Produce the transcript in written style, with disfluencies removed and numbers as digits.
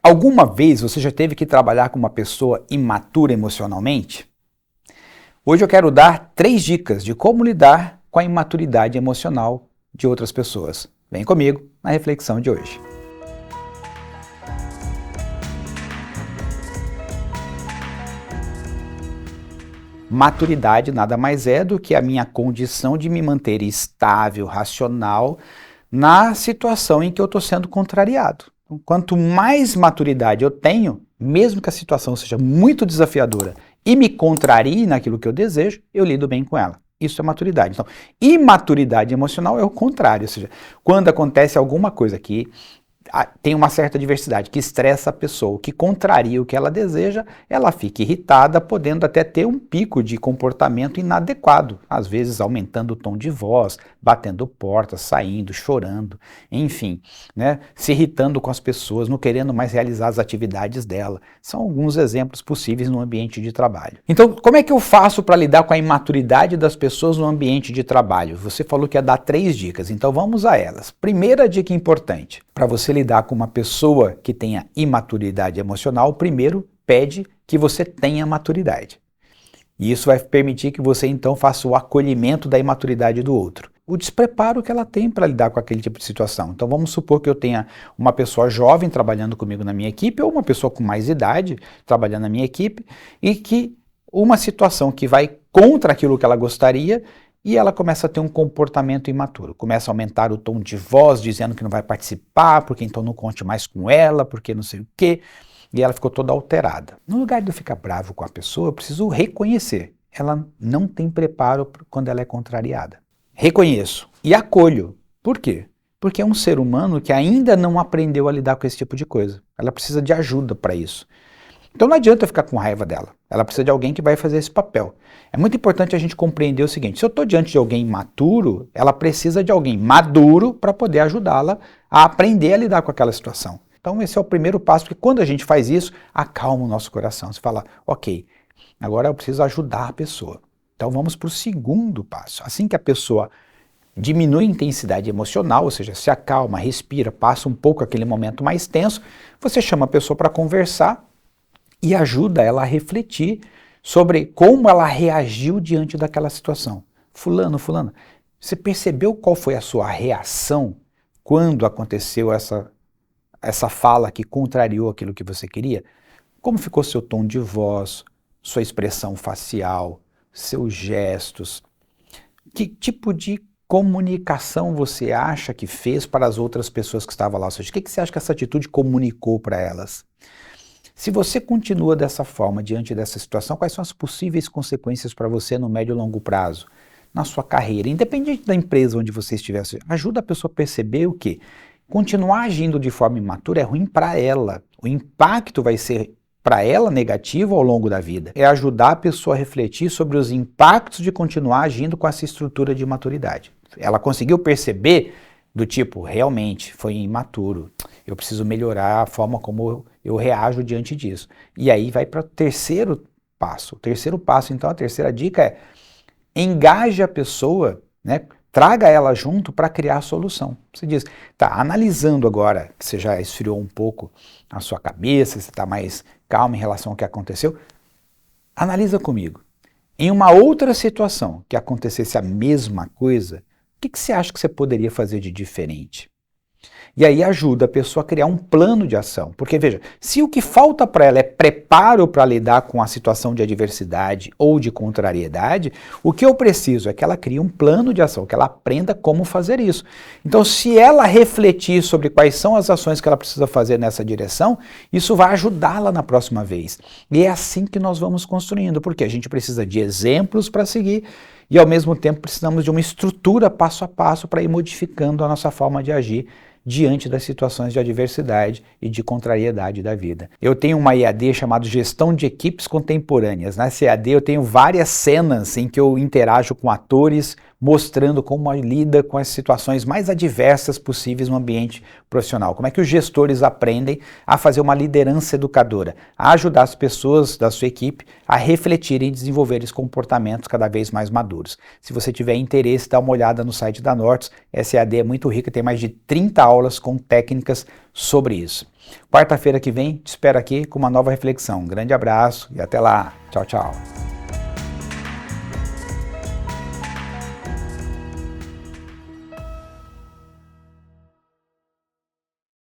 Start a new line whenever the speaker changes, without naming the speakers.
Alguma vez você já teve que trabalhar com uma pessoa imatura emocionalmente? Hoje eu quero dar 3 dicas de como lidar com a imaturidade emocional de outras pessoas. Vem comigo na reflexão de hoje. Maturidade nada mais é do que a minha condição de me manter estável, racional, na situação em que eu estou sendo contrariado. Então, quanto mais maturidade eu tenho, mesmo que a situação seja muito desafiadora e me contrarie naquilo que eu desejo, eu lido bem com ela. Isso é maturidade. Então, imaturidade emocional é o contrário, ou seja, quando acontece alguma coisa que tem uma certa diversidade, que estressa a pessoa, que contraria o que ela deseja, ela fica irritada, podendo até ter um pico de comportamento inadequado, às vezes aumentando o tom de voz, batendo portas, saindo, chorando, enfim, né, se irritando com as pessoas, não querendo mais realizar as atividades dela. São alguns exemplos possíveis no ambiente de trabalho. Então, como é que eu faço para lidar com a imaturidade das pessoas no ambiente de trabalho? Você falou que ia dar 3 dicas, então vamos a elas. Primeira dica importante, para você lidar com uma pessoa que tenha imaturidade emocional, primeiro pede que você tenha maturidade. E isso vai permitir que você então faça o acolhimento da imaturidade do outro. O despreparo que ela tem para lidar com aquele tipo de situação. Então vamos supor que eu tenha uma pessoa jovem trabalhando comigo na minha equipe ou uma pessoa com mais idade trabalhando na minha equipe e que uma situação que vai contra aquilo que ela gostaria e ela começa a ter um comportamento imaturo, começa a aumentar o tom de voz, dizendo que não vai participar, porque então não conte mais com ela, porque não sei o quê, e ela ficou toda alterada. No lugar de eu ficar bravo com a pessoa, eu preciso reconhecer, ela não tem preparo quando ela é contrariada. Reconheço e acolho. Por quê? Porque é um ser humano que ainda não aprendeu a lidar com esse tipo de coisa. Ela precisa de ajuda para isso. Então não adianta ficar com raiva dela, ela precisa de alguém que vai fazer esse papel. É muito importante a gente compreender o seguinte, se eu estou diante de alguém imaturo, ela precisa de alguém maduro para poder ajudá-la a aprender a lidar com aquela situação. Então esse é o primeiro passo, porque quando a gente faz isso, acalma o nosso coração. Você fala, ok, agora eu preciso ajudar a pessoa. Então vamos para o segundo passo. Assim que a pessoa diminui a intensidade emocional, ou seja, se acalma, respira, passa um pouco aquele momento mais tenso, você chama a pessoa para conversar, e ajuda ela a refletir sobre como ela reagiu diante daquela situação. Fulano, você percebeu qual foi a sua reação quando aconteceu essa fala que contrariou aquilo que você queria? Como ficou seu tom de voz, sua expressão facial, seus gestos? Que tipo de comunicação você acha que fez para as outras pessoas que estavam lá? Ou seja, o que você acha que essa atitude comunicou para elas? Se você continua dessa forma diante dessa situação, quais são as possíveis consequências para você no médio e longo prazo? Na sua carreira, independente da empresa onde você estiver, ajuda a pessoa a perceber o quê? Continuar agindo de forma imatura é ruim para ela. O impacto vai ser para ela negativo ao longo da vida. É ajudar a pessoa a refletir sobre os impactos de continuar agindo com essa estrutura de imaturidade. Ela conseguiu perceber do tipo, realmente foi imaturo, eu preciso melhorar a forma como eu reajo diante disso. E aí vai para o terceiro passo. O terceiro passo, então, a terceira dica é engaje a pessoa, né? Traga ela junto para criar a solução. Você diz, tá, analisando agora que você já esfriou um pouco a sua cabeça, você está mais calmo em relação ao que aconteceu, analisa comigo. Em uma outra situação que acontecesse a mesma coisa, o que você acha que você poderia fazer de diferente? E aí ajuda a pessoa a criar um plano de ação. Porque veja, se o que falta para ela é preparo para lidar com a situação de adversidade ou de contrariedade, o que eu preciso é que ela crie um plano de ação, que ela aprenda como fazer isso. Então, se ela refletir sobre quais são as ações que ela precisa fazer nessa direção, isso vai ajudá-la na próxima vez. E é assim que nós vamos construindo, porque a gente precisa de exemplos para seguir e, ao mesmo tempo, precisamos de uma estrutura passo a passo para ir modificando a nossa forma de agir diante das situações de adversidade e de contrariedade da vida. Eu tenho uma EAD chamada Gestão de Equipes Contemporâneas. Nessa EAD eu tenho várias cenas em que eu interajo com atores mostrando como lida com as situações mais adversas possíveis no ambiente profissional. Como é que os gestores aprendem a fazer uma liderança educadora, a ajudar as pessoas da sua equipe a refletirem e desenvolverem comportamentos cada vez mais maduros. Se você tiver interesse, dá uma olhada no site da Nortus. Essa EAD é muito rica, tem mais de 30 aulas com técnicas sobre isso. Quarta-feira que vem, te espero aqui com uma nova reflexão. Um grande abraço e até lá. Tchau, tchau.